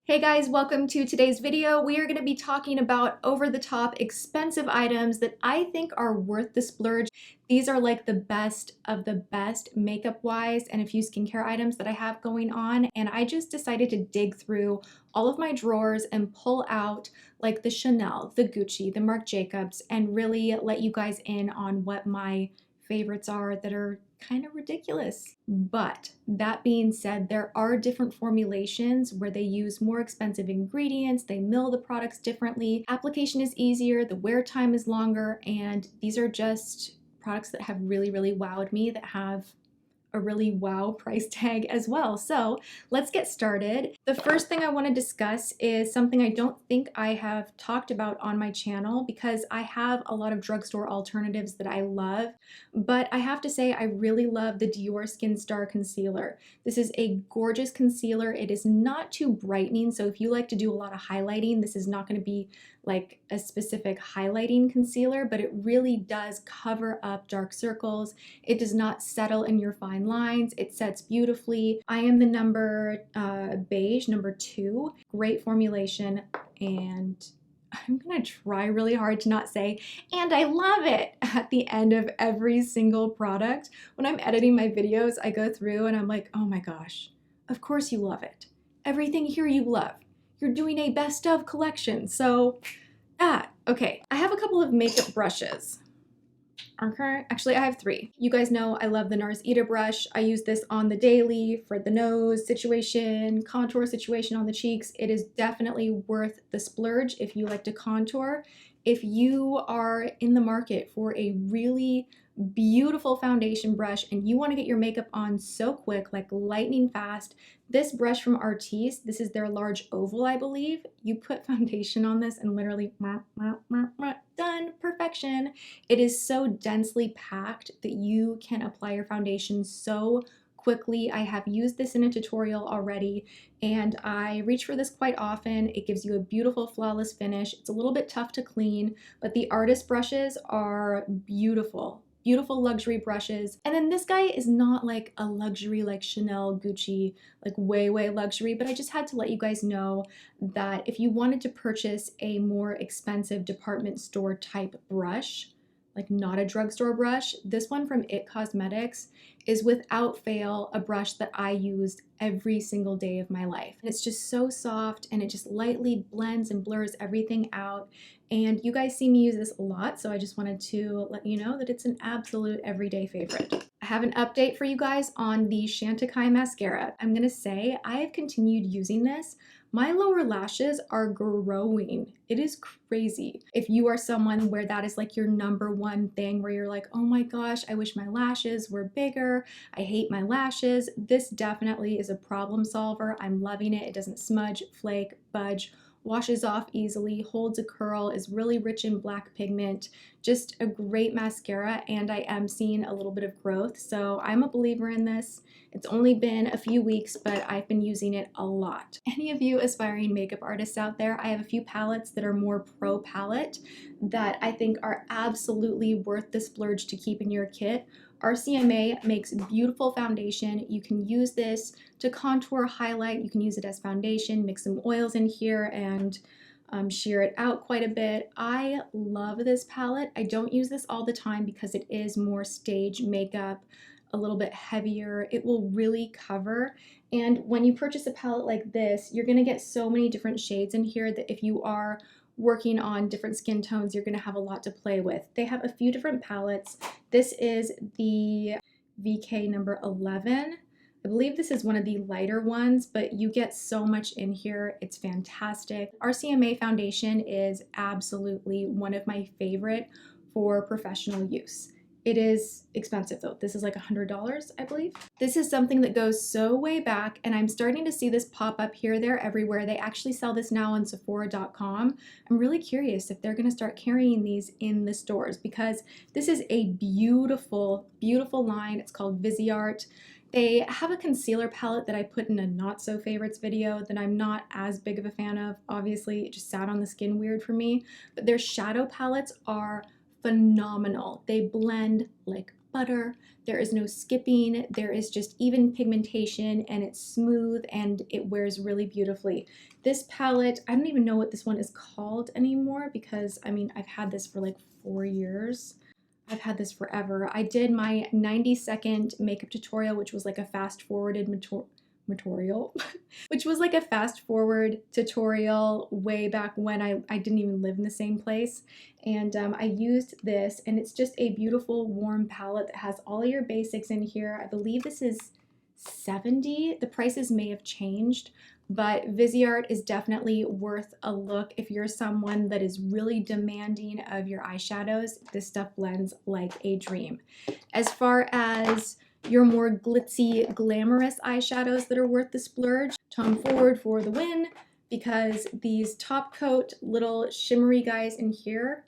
Hey guys, welcome to today's video. We are going to be talking about over-the-top expensive items that I think are worth the splurge. These are like the best of the best makeup-wise and a few skincare items that I have going on, and I just decided to dig through all of my drawers and pull out like the Chanel, the Gucci, the Marc Jacobs, and really let you guys in on what my favorites are that are kind of ridiculous. But that being said, there are different formulations where they use more expensive ingredients, they mill the products differently, application is easier, the wear time is longer, and these are just products that have really wowed me, that have a really wow price tag as well. So let's get started. The first thing I want to discuss is something I don't think I have talked about on my channel because I have a lot of drugstore alternatives that I love, but I have to say I really love the Diorskin Star Concealer. This is a gorgeous concealer. It is not too brightening, so if you like to do a lot of highlighting, this is not going to be like a specific highlighting concealer, but it really does cover up dark circles. It does not settle in your fine lines. It sets beautifully. I am the number Beige, number 2. Great formulation, and I'm gonna try really hard to not say, and I love it at the end of every single product. When I'm editing my videos, I go through and I'm like, oh my gosh, of course you love it. Everything here you love. You're doing a best of collection. So okay. I have a couple of makeup brushes. Okay, actually I have 3. You guys know I love the Nars Ita Brush. I use this on the daily for the nose situation, contour situation on the cheeks. It is definitely worth the splurge if you like to contour. If you are in the market for a really beautiful foundation brush and you want to get your makeup on so quick, like lightning fast, this brush from Artis, this is their large oval, I believe. You put foundation on this and literally done, perfection. It is so densely packed that you can apply your foundation so quickly. I have used this in a tutorial already and I reach for this quite often. It gives you a beautiful flawless finish. It's a little bit tough to clean, but the Artis brushes are beautiful. Beautiful luxury brushes. And then this guy is not like a luxury like Chanel, Gucci, like way luxury, but I just had to let you guys know that if you wanted to purchase a more expensive department store type brush, like not a drugstore brush, this one from IT Cosmetics is without fail a brush that I use every single day of my life. And it's just so soft and it just lightly blends and blurs everything out. And you guys see me use this a lot, so I just wanted to let you know that it's an absolute everyday favorite. I have an update for you guys on the Chanticalle mascara. I'm gonna say I have continued using this. My lower lashes are growing. It is crazy. If you are someone where that is like your number one thing, where you're like, oh my gosh, I wish my lashes were bigger. I hate my lashes. This definitely is a problem solver. I'm loving it. It doesn't smudge, flake, budge, washes off easily, holds a curl, is really rich in black pigment, just a great mascara, and I am seeing a little bit of growth, so I'm a believer in this. It's only been a few weeks, but I've been using it a lot. Any of you aspiring makeup artists out there, I have a few palettes that are more pro palette that I think are absolutely worth the splurge to keep in your kit. RCMA makes beautiful foundation. You can use this to contour, highlight. You can use it as foundation, mix some oils in here and sheer it out quite a bit. I love this palette. I don't use this all the time because it is more stage makeup, a little bit heavier. It will really cover. And when you purchase a palette like this, you're gonna get so many different shades in here that if you are working on different skin tones, you're going to have a lot to play with. They have a few different palettes. This is the VK number 11. I believe this is one of the lighter ones, but you get so much in here. It's fantastic. RCMA foundation is absolutely one of my favorite for professional use. It is expensive though. This is like $100, I believe. This is something that goes so way back, and I'm starting to see this pop up here, there, everywhere. They actually sell this now on Sephora.com. I'm really curious if they're gonna start carrying these in the stores because this is a beautiful, beautiful line. It's called Viseart. They have a concealer palette that I put in a not so favorites video that I'm not as big of a fan of. Obviously, it just sat on the skin weird for me, but their shadow palettes are phenomenal. They blend like butter, there is no skipping, there is just even pigmentation, and it's smooth and it wears really beautifully. This palette, I don't even know what this one is called anymore because I mean, I've had this for like 4 years. I've had this forever. I did my 90-second makeup tutorial, which was like a fast-forwarded tutorial, which was like a fast-forward tutorial way back when I didn't even live in the same place. And I used this, and it's just a beautiful warm palette that has all your basics in here. I believe this is $70. The prices may have changed, but Viseart is definitely worth a look if you're someone that is really demanding of your eyeshadows. This stuff blends like a dream. As far as your more glitzy, glamorous eyeshadows that are worth the splurge, Tom Ford for the win, because these top coat little shimmery guys in here,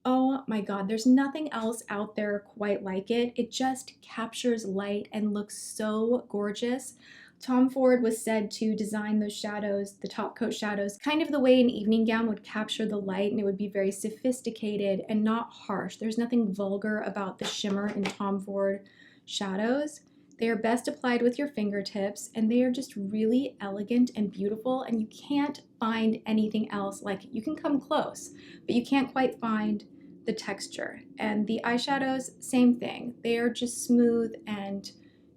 oh my God, there's nothing else out there quite like it. It just captures light and looks so gorgeous. Tom Ford was said to design those shadows, the top coat shadows, kind of the way an evening gown would capture the light, and it would be very sophisticated and not harsh. There's nothing vulgar about the shimmer in Tom Ford shadows. They are best applied with your fingertips, and they are just really elegant and beautiful, and you can't find anything else like it. You can come close, but you can't quite find the texture. And the eyeshadows, same thing. They are just smooth, and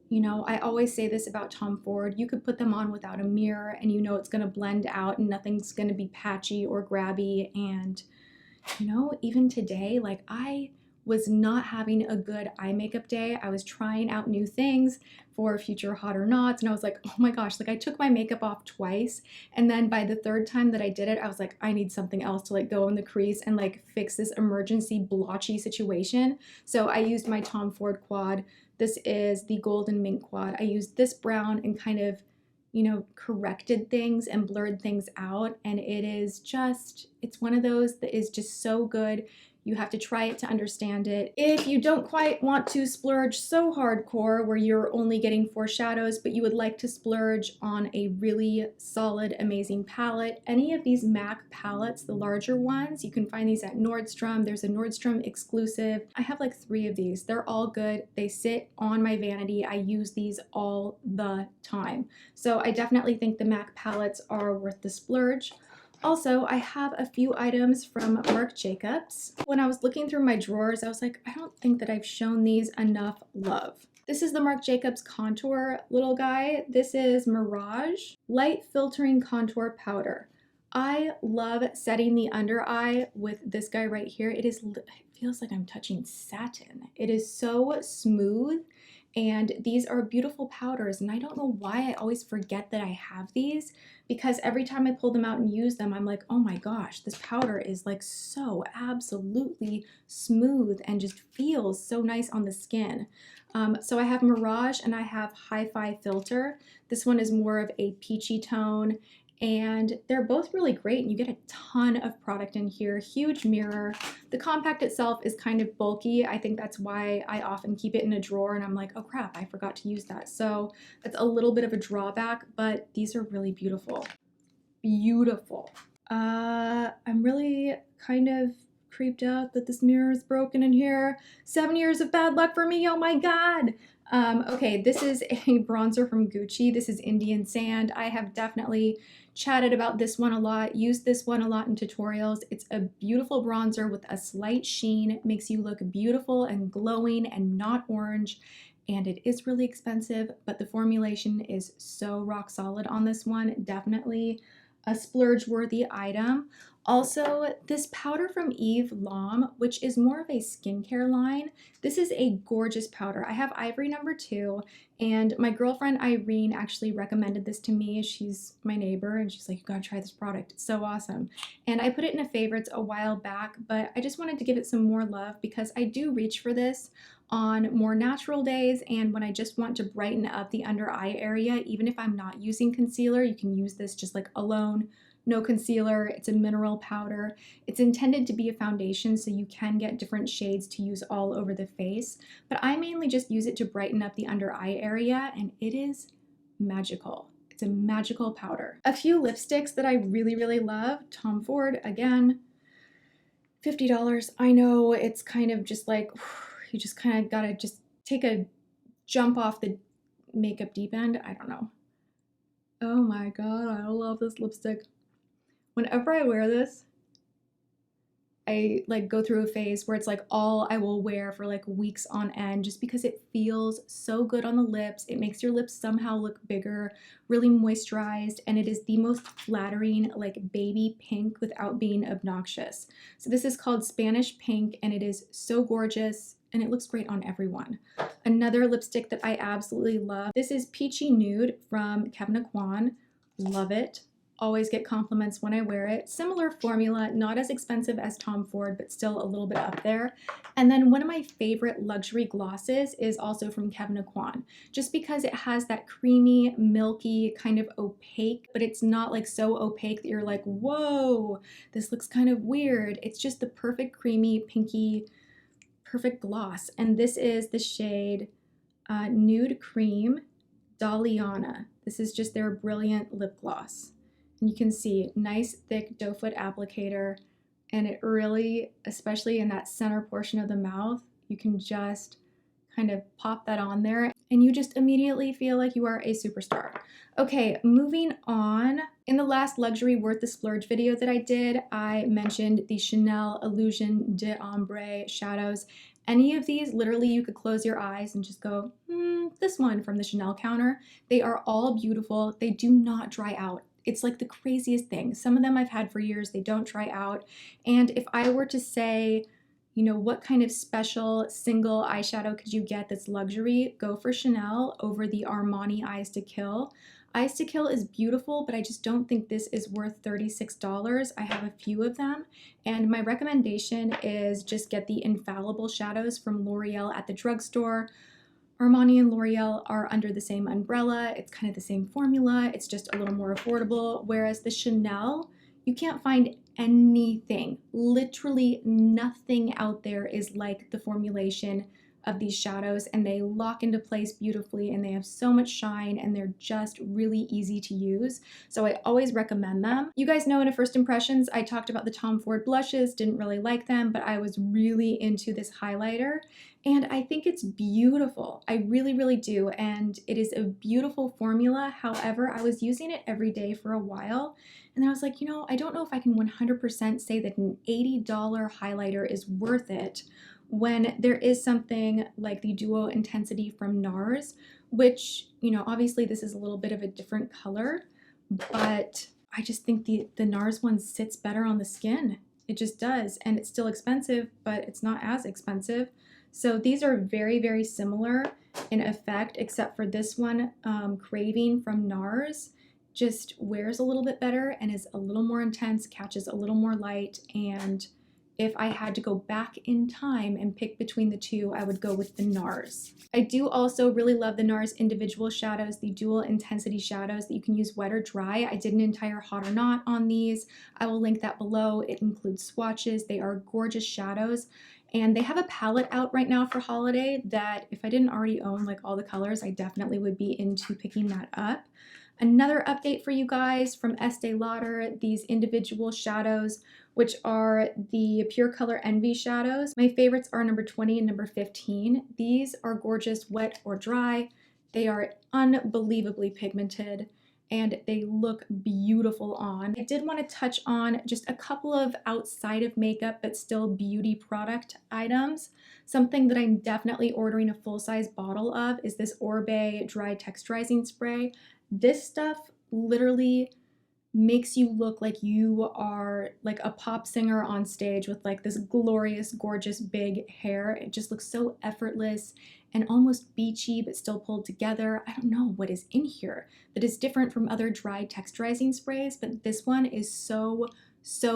you know, I always say this about Tom Ford, you could put them on without a mirror and you know it's gonna blend out and nothing's gonna be patchy or grabby. And you know, even today, like I was not having a good eye makeup day. I was trying out new things for future hot or nots, and I was like, oh my gosh, like I took my makeup off twice, and then by the third time that I did it, I was like, I need something else to like go in the crease and like fix this emergency blotchy situation. So I used my Tom Ford quad. This is the Golden Mink quad. I used this brown and kind of, you know, corrected things and blurred things out, and it is just, it's one of those that is just so good. You have to try it to understand it. If you don't quite want to splurge so hardcore where you're only getting 4 shadows, but you would like to splurge on a really solid, amazing palette, any of these MAC palettes, the larger ones, you can find these at Nordstrom. There's a Nordstrom exclusive. I have like 3 of these. They're all good. They sit on my vanity. I use these all the time. So I definitely think the MAC palettes are worth the splurge. Also, I have a few items from Marc Jacobs. When I was looking through my drawers, I was like, I don't think that I've shown these enough love. This is the Marc Jacobs contour little guy. This is Mirage Light Filtering Contour Powder. I love setting the under eye with this guy right here. It feels like I'm touching satin. It is so smooth. And these are beautiful powders, and I don't know why I always forget that I have these, because every time I pull them out and use them, I'm like, oh my gosh, this powder is like so absolutely smooth and just feels so nice on the skin. So I have Mirage and I have Hi-Fi Filter. This one is more of a peachy tone, and they're both really great, and you get a ton of product in here. Huge mirror. The compact itself is kind of bulky. I think that's why I often keep it in a drawer, and I'm like, oh crap, I forgot to use that. So that's a little bit of a drawback, but these are really beautiful. Beautiful. I'm really kind of creeped out that this mirror is broken in here. 7 years of bad luck for me, oh my God. Okay, this is a bronzer from Gucci. This is Indian Sand. I have definitely chatted about this one a lot, used this one a lot in tutorials. It's a beautiful bronzer with a slight sheen. It makes you look beautiful and glowing and not orange. And it is really expensive, but the formulation is so rock solid on this one. Definitely a splurge-worthy item. Also, this powder from Eve Lom, which is more of a skincare line. This is a gorgeous powder. I have Ivory number 2, and my girlfriend Irene actually recommended this to me. She's my neighbor, and she's like, you gotta try this product. It's so awesome. And I put it in a favorites a while back, but I just wanted to give it some more love because I do reach for this on more natural days and when I just want to brighten up the under eye area. Even if I'm not using concealer, you can use this just like alone. No concealer, it's a mineral powder. It's intended to be a foundation, so you can get different shades to use all over the face, but I mainly just use it to brighten up the under eye area, and it is magical. It's a magical powder. A few lipsticks that I really, really love. Tom Ford, again, $50. I know it's kind of just like, you just kind of gotta just take a jump off the makeup deep end. I don't know. Oh my god, I love this lipstick. Whenever I wear this, I like go through a phase where it's like all I will wear for like weeks on end, just because it feels so good on the lips. It makes your lips somehow look bigger, really moisturized, and it is the most flattering like baby pink without being obnoxious. So this is called Spanish Pink, and it is so gorgeous and it looks great on everyone. Another lipstick that I absolutely love, this is Peachy Nude from Kevyn Aucoin. Love it. Always get compliments when I wear it. Similar formula, not as expensive as Tom Ford, but still a little bit up there. And then one of my favorite luxury glosses is also from Kevyn Aucoin, just because it has that creamy, milky, kind of opaque, but it's not like so opaque that you're like, whoa, this looks kind of weird. It's just the perfect creamy, pinky, perfect gloss. And this is the shade Nude Cream Daliana. This is just their brilliant lip gloss. And you can see nice thick doe foot applicator, and it really, especially in that center portion of the mouth, you can just kind of pop that on there and you just immediately feel like you are a superstar. Okay, moving on. In the last luxury worth the splurge video that I did, I mentioned the Chanel Illusion d'Ombre shadows. Any of these, literally you could close your eyes and just go, this one from the Chanel counter. They are all beautiful. They do not dry out. It's like the craziest thing. Some of them I've had for years, they don't dry out. And if I were to say, you know, what kind of special single eyeshadow could you get that's luxury, go for Chanel over the Armani Eyes to Kill. Eyes to Kill is beautiful, but I just don't think this is worth $36. I have a few of them, and my recommendation is just get the Infallible shadows from L'Oreal at the drugstore. Armani and L'Oreal are under the same umbrella. It's kind of the same formula. It's just a little more affordable. Whereas the Chanel, you can't find anything. Literally nothing out there is like the formulation of these shadows, and they lock into place beautifully, and they have so much shine, and they're just really easy to use. So I always recommend them. You guys know in a first impressions, I talked about the Tom Ford blushes, didn't really like them, but I was really into this highlighter, and I think it's beautiful. I really, really do, and it is a beautiful formula. However, I was using it every day for a while, and then I was like, you know, I don't know if I can 100% say that an $80 highlighter is worth it when there is something like the Duo Intensity from Nars, which, you know, obviously this is a little bit of a different color, but I just think the Nars one sits better on the skin. It just does, and it's still expensive, but it's not as expensive. So these are very, very similar in effect, except for this one, Craving from Nars, just wears a little bit better and is a little more intense, catches a little more light, and if I had to go back in time and pick between the two, I would go with the Nars. I do also really love the Nars individual shadows, the dual intensity shadows that you can use wet or dry. I did an entire hot or not on these. I will link that below. It includes swatches. They are gorgeous shadows. And they have a palette out right now for holiday that if I didn't already own like all the colors, I definitely would be into picking that up. Another update for you guys from Estee Lauder, these individual shadows, which are the Pure Color Envy shadows. My favorites are number 20 and number 15. These are gorgeous wet or dry. They are unbelievably pigmented and they look beautiful on. I did want to touch on just a couple of outside of makeup but still beauty product items. Something that I'm definitely ordering a full-size bottle of is this Orbe Dry Texturizing Spray. This stuff literally makes you look like you are like a pop singer on stage with like this glorious, gorgeous, big hair. It just looks so effortless and almost beachy, but still pulled together. I don't know what is in here that is different from other dry texturizing sprays, but this one is so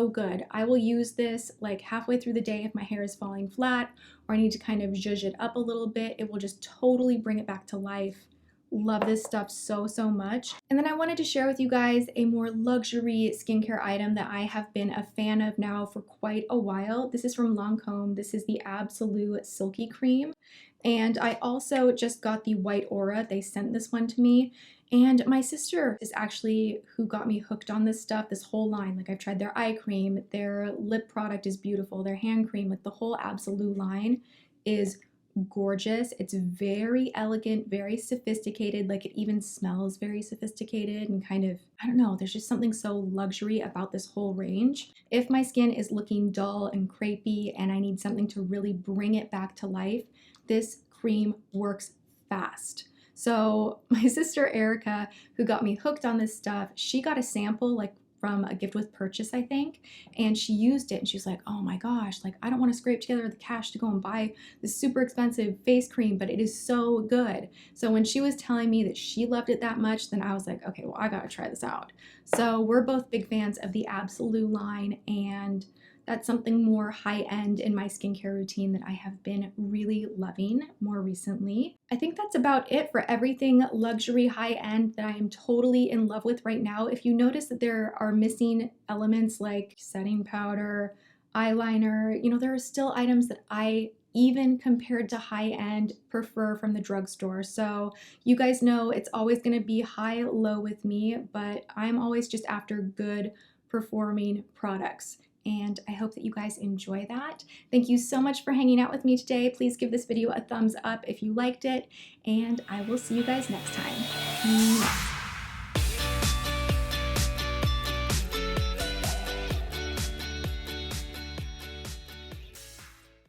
good. I will use this like halfway through the day if my hair is falling flat or I need to kind of zhuzh it up a little bit. It will just totally bring it back to life. Love this stuff so much. And then I wanted to share with you guys a more luxury skincare item that I have been a fan of now for quite a while. This is from Lancome. This is the Absolute Silky Cream. And I also just got the White Aura. They sent this one to me. And my sister is actually who got me hooked on this stuff, this whole line. Like I've tried their eye cream, their lip product is beautiful, their hand cream, like the whole Absolute line is gorgeous. It's very elegant, very sophisticated, like it even smells very sophisticated and kind of, I don't know, there's just something so luxury about this whole range. If my skin is looking dull and crepey and I need something to really bring it back to life, this cream works fast. So my sister Erica, who got me hooked on this stuff, she got a sample like from a gift with purchase, I think, and she used it and she was like, oh my gosh, like I don't want to scrape together the cash to go and buy this super expensive face cream, but it is so good. So when she was telling me that she loved it that much, then I was like, okay, well, I gotta try this out. So we're both big fans of the Absolute line, and that's something more high-end in my skincare routine that I have been really loving more recently. I think that's about it for everything luxury high-end that I am totally in love with right now. If you notice that there are missing elements like setting powder, eyeliner, you know, there are still items that I, even compared to high-end, prefer from the drugstore. So you guys know it's always gonna be high-low with me, but I'm always just after good performing products. And I hope that you guys enjoy that. Thank you so much for hanging out with me today. Please give this video a thumbs up if you liked it, and I will see you guys next time.